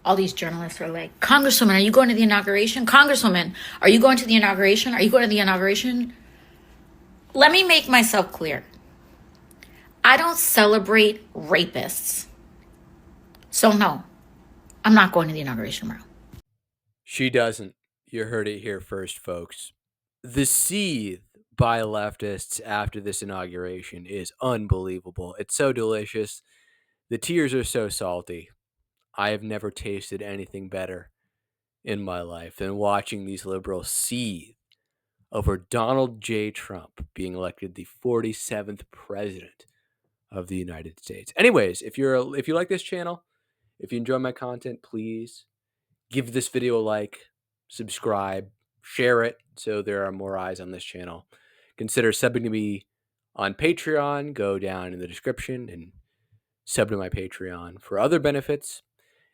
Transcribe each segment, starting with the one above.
all these journalists are like, Congresswoman, are you going to the inauguration? Congresswoman, are you going to the inauguration? Are you going to the inauguration? Let me make myself clear. I don't celebrate rapists. So no, I'm not going to the inauguration tomorrow. She doesn't. You heard it here first, folks. The seethe by leftists after this inauguration is unbelievable. It's so delicious. The tears are so salty. I have never tasted anything better in my life than watching these liberals seethe over Donald J. Trump being elected the 47th president of the United States. Anyways, if you like this channel, if you enjoy my content, please give this video a like, subscribe, share it so there are more eyes on this channel. Consider subbing to me on Patreon. Go down in the description and sub to my Patreon for other benefits.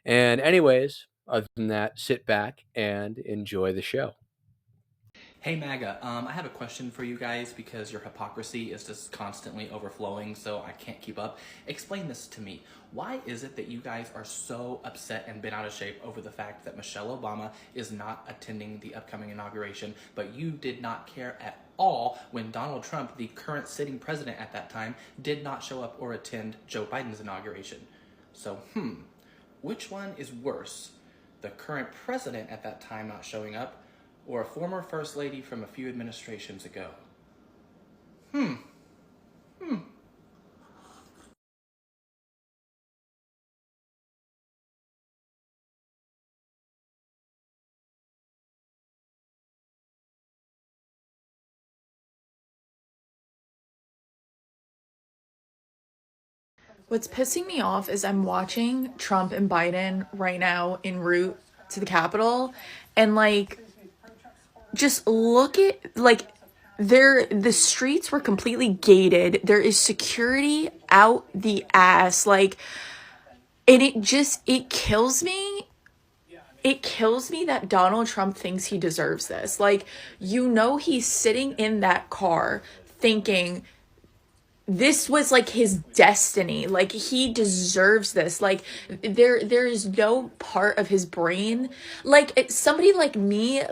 And anyways, other than that, sit back and enjoy the show. Hey MAGA, I have a question for you guys because your hypocrisy is just constantly overflowing, so I can't keep up. Explain this to me. Why is it that you guys are so upset and bent out of shape over the fact that Michelle Obama is not attending the upcoming inauguration, but you did not care at all when Donald Trump, the current sitting president at that time, did not show up or attend Joe Biden's inauguration? So, which one is worse? The current president at that time not showing up, or a former first lady from a few administrations ago? What's pissing me off is I'm watching Trump and Biden right now en route to the Capitol, and just look at the streets were completely gated. There is security out the ass, and it kills me. It kills me that Donald Trump thinks he deserves this. He's sitting in that car thinking this was his destiny. He deserves this. There is no part of his brain, somebody like me,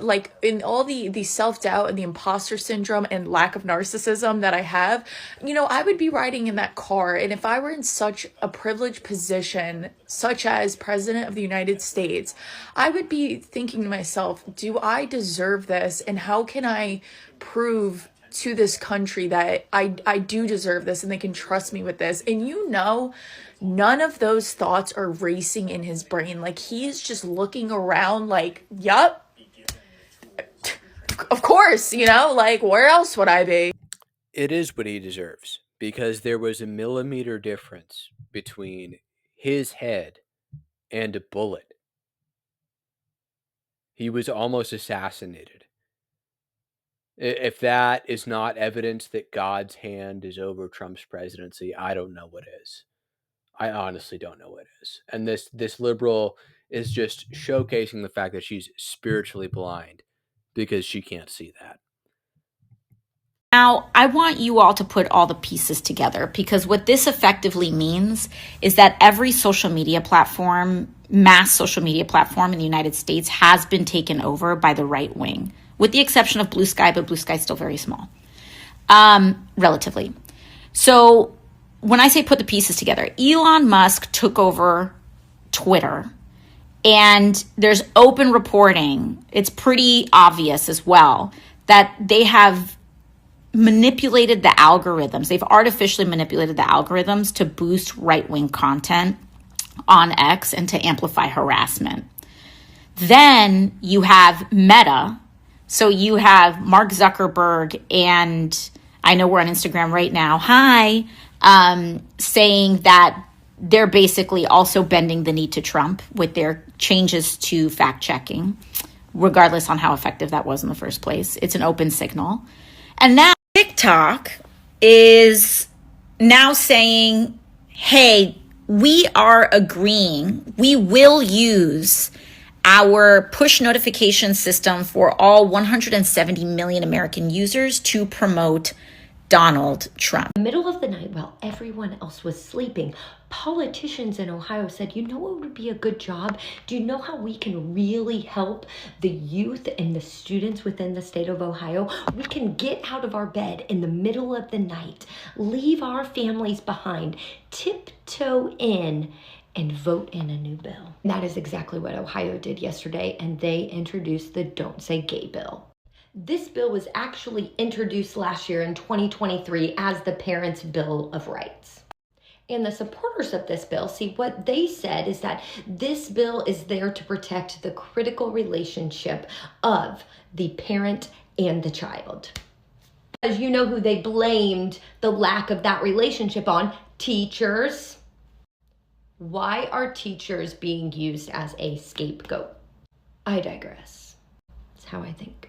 in all the self-doubt and the imposter syndrome and lack of narcissism that I have, I would be riding in that car, and if I were in such a privileged position, such as President of the United States, I would be thinking to myself, do I deserve this, and how can I prove to this country that I do deserve this and they can trust me with this? And none of those thoughts are racing in his brain. He is just looking around yup, of course, where else would I be? It is what he deserves, because there was a millimeter difference between his head and a bullet. He was almost assassinated. If that is not evidence that God's hand is over Trump's presidency, I don't know what is. I honestly don't know what is. And this liberal is just showcasing the fact that she's spiritually blind because she can't see that. Now, I want you all to put all the pieces together, because what this effectively means is that every social media platform, mass social media platform in the United States, has been taken over by the right wing, with the exception of Blue Sky, but Blue Sky is still very small, relatively. So when I say put the pieces together, Elon Musk took over Twitter, and there's open reporting. It's pretty obvious as well that they have manipulated the algorithms. They've artificially manipulated the algorithms to boost right-wing content on X and to amplify harassment. Then you have Meta. So you have Mark Zuckerberg, and I know we're on Instagram right now, saying that they're basically also bending the knee to Trump with their changes to fact-checking, regardless on how effective that was in the first place. It's an open signal. And now TikTok is now saying, hey, we are agreeing, we will use our push notification system for all 170 million American users to promote Donald Trump. In the middle of the night, while everyone else was sleeping, politicians in Ohio said, you know what would be a good job? Do you know how we can really help the youth and the students within the state of Ohio? We can get out of our bed in the middle of the night, leave our families behind, tiptoe in, and vote in a new bill. And that is exactly what Ohio did yesterday, and they introduced the Don't Say Gay bill. This bill was actually introduced last year in 2023 as the Parents' Bill of Rights. And the supporters of this bill, see, what they said is that this bill is there to protect the critical relationship of the parent and the child. As you know who they blamed the lack of that relationship on? Teachers. Why are teachers being used as a scapegoat? I digress. That's how I think.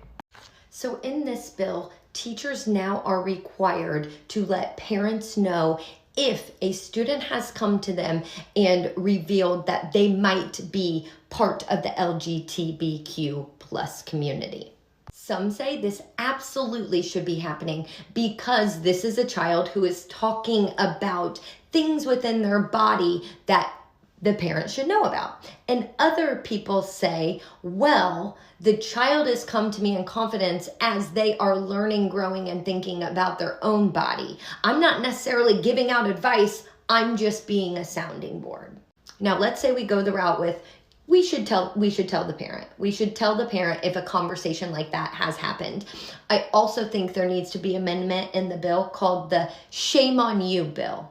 So in this bill, teachers now are required to let parents know if a student has come to them and revealed that they might be part of the LGBTQ plus community. Some say this absolutely should be happening because this is a child who is talking about things within their body that the parents should know about. And other people say, well, the child has come to me in confidence as they are learning, growing, and thinking about their own body. I'm not necessarily giving out advice. I'm just being a sounding board. Now, let's say we go the route with, we should tell the parent. We should tell the parent if a conversation like that has happened. I also think there needs to be an amendment in the bill called the Shame on You bill.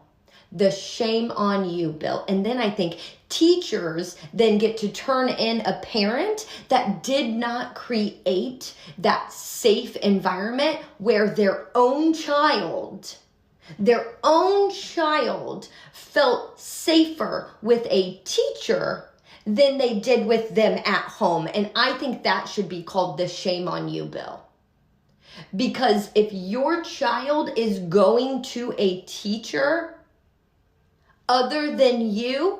The Shame on You bill. And then I think teachers then get to turn in a parent that did not create that safe environment where their own child felt safer with a teacher than they did with them at home. And I think that should be called the Shame on You bill. Because if your child is going to a teacher other than you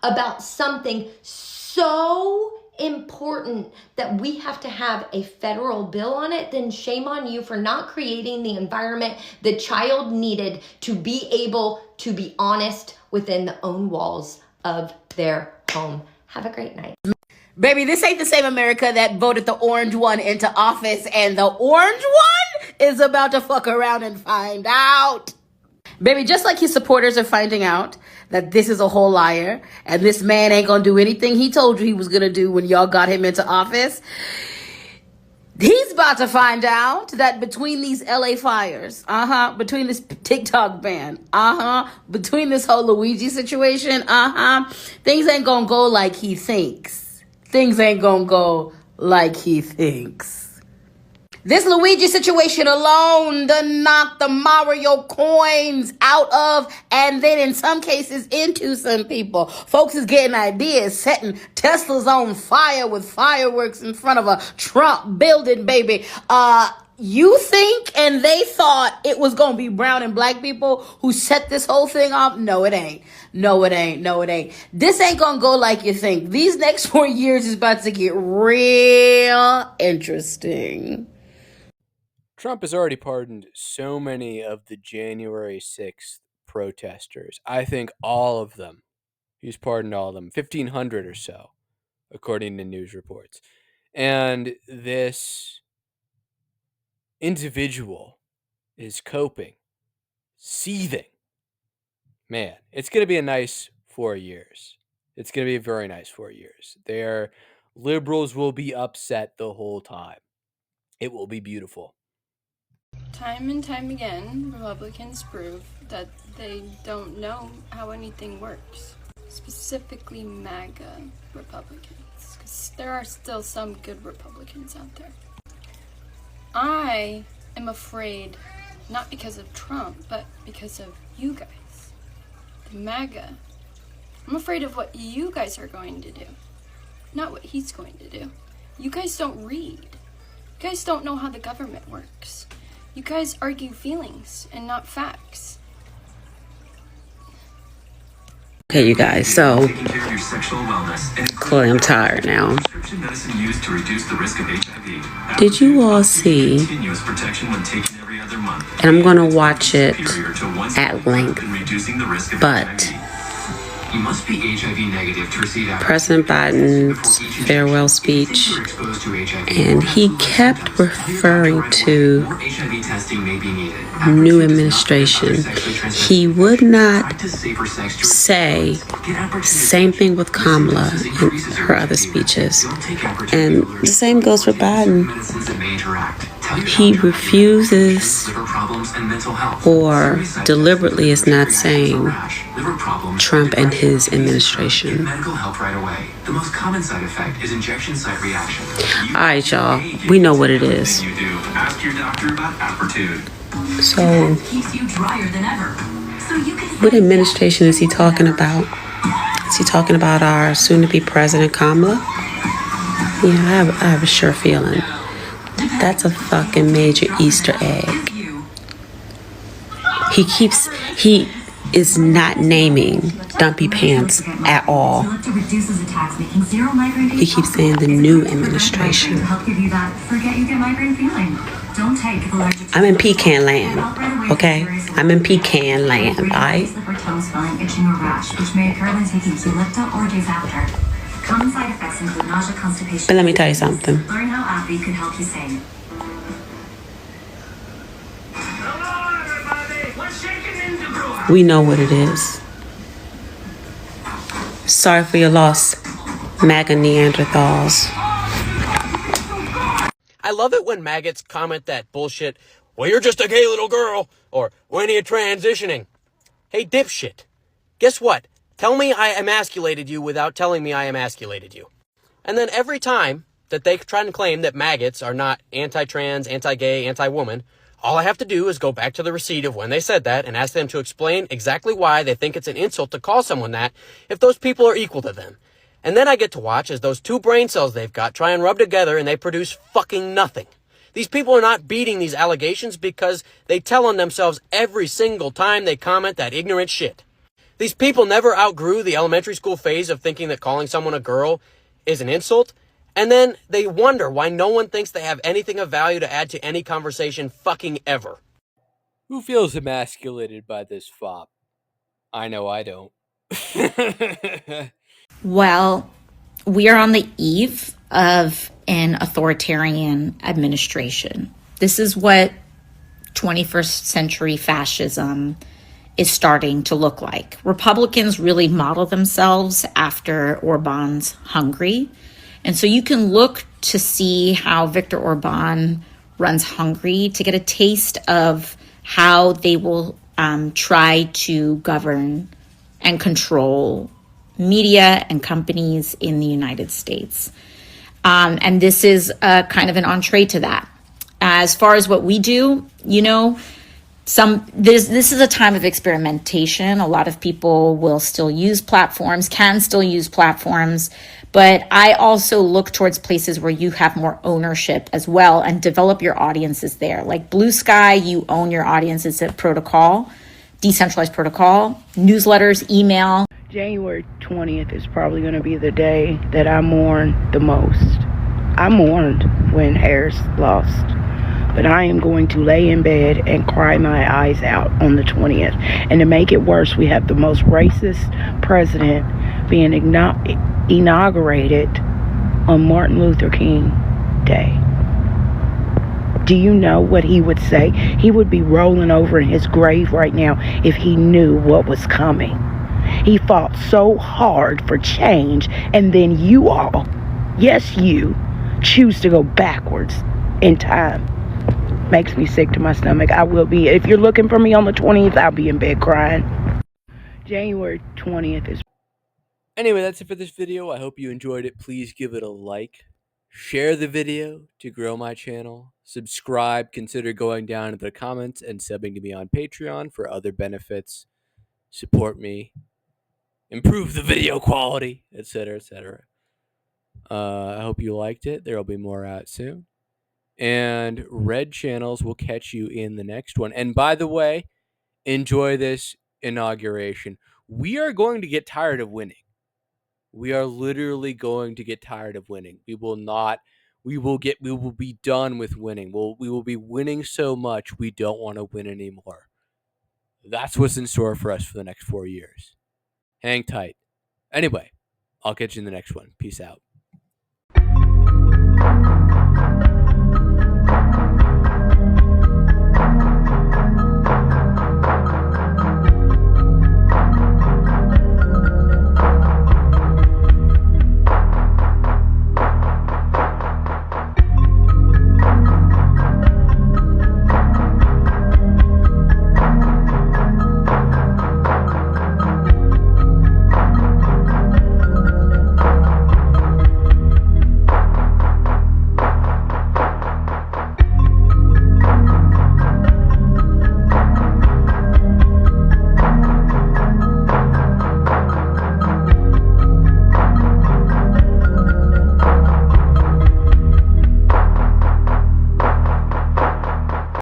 about something so important that we have to have a federal bill on it, then shame on you for not creating the environment the child needed to be able to be honest within the own walls of their home. Have a great night. Baby, this ain't the same America that voted the orange one into office, and the orange one is about to fuck around and find out. Baby, just like his supporters are finding out that this is a whole liar and this man ain't gonna do anything he told you he was gonna do when y'all got him into office, he's about to find out that between these LA fires, between this TikTok ban, between this whole Luigi situation, things ain't gonna go like he thinks. Things ain't gonna go like he thinks. This Luigi situation alone done knocked the Mario coins out of, and then in some cases into some people. Folks is getting ideas, setting Teslas on fire with fireworks in front of a Trump building, baby. You think and they thought it was going to be brown and black people who set this whole thing off? No, it ain't. No, it ain't. No, it ain't. This ain't going to go like you think. These next 4 years is about to get real interesting. Trump has already pardoned so many of the January 6th protesters. I think all of them. He's pardoned all of them, 1,500 or so, according to news reports. And this individual is coping, seething. Man, it's going to be a nice 4 years. It's going to be a very nice 4 years. Their liberals will be upset the whole time. It will be beautiful. Time and time again, Republicans prove that they don't know how anything works. Specifically MAGA Republicans, because there are still some good Republicans out there. I am afraid, not because of Trump, but because of you guys, the MAGA. I'm afraid of what you guys are going to do, not what he's going to do. You guys don't read. You guys don't know how the government works. You guys argue feelings and not facts. Okay, you guys, so Chloe, I'm tired now. Did you all see and I'm going to watch it at length. But President Biden's farewell speech, and he kept referring to new administration. He would not say same thing with Kamala in her other speeches. And the same goes for Biden. He refuses or deliberately is not saying Trump and his administration. Alright, y'all. We know what it is. So, what administration is he talking about? Is he talking about our soon-to-be president, Kamala? Yeah, I have a sure feeling. That's a fucking major Easter egg. He is not naming Dumpy Pants at all. He keeps saying the new administration. I'm in pecan land, okay? I'm in pecan land, alright? But let me tell you something. Learn how AbbVie could help you save. We know what it is. Sorry for your loss, MAGA Neanderthals. I love it when maggots comment that bullshit, well, you're just a gay little girl, or when are you transitioning? Hey, dipshit. Guess what? Tell me I emasculated you without telling me I emasculated you. And then every time that they try and claim that maggots are not anti-trans, anti-gay, anti-woman, all I have to do is go back to the receipt of when they said that and ask them to explain exactly why they think it's an insult to call someone that if those people are equal to them. And then I get to watch as those two brain cells they've got try and rub together and they produce fucking nothing. These people are not beating these allegations because they tell on themselves every single time they comment that ignorant shit. These people never outgrew the elementary school phase of thinking that calling someone a girl is an insult. And then they wonder why no one thinks they have anything of value to add to any conversation fucking ever. Who feels emasculated by this fop? I know I don't. Well, we are on the eve of an authoritarian administration. This is what 21st century fascism is starting to look like. Republicans really model themselves after Orban's Hungary. And so you can look to see how Viktor Orban runs Hungary to get a taste of how they will try to govern and control media and companies in the United States. And this is kind of an entree to that. As far as what we do, this is a time of experimentation. A lot of people will still use platforms, can still use platforms, but I also look towards places where you have more ownership as well and develop your audiences there. Like Blue Sky, you own your audience. It's a protocol, decentralized protocol, newsletters, email. January 20th is probably going to be the day that I mourn the most. I mourned when Harris lost, but I am going to lay in bed and cry my eyes out on the 20th. And to make it worse, we have the most racist president being inaugurated on Martin Luther King Day. Do you know what he would say? He would be rolling over in his grave right now if he knew what was coming. He fought so hard for change, and then you all, yes you, choose to go backwards in time. Makes me sick to my stomach. I will be, if you're looking for me on the 20th, I'll be in bed crying. January 20th is... Anyway, that's it for this video. I hope you enjoyed it. Please give it a like. Share the video to grow my channel. Subscribe. Consider going down to the comments and subbing to me on Patreon for other benefits. Support me. Improve the video quality, etc., etc. I hope you liked it. There will be more out soon. And Red Channels will catch you in the next one. And by the way, enjoy this inauguration. We are going to get tired of winning. We are literally going to get tired of winning. We will not we will be done with winning. We will be winning so much we don't want to win anymore. That's what's in store for us for the next 4 years. Hang tight. Anyway, I'll catch you in the next one. Peace out.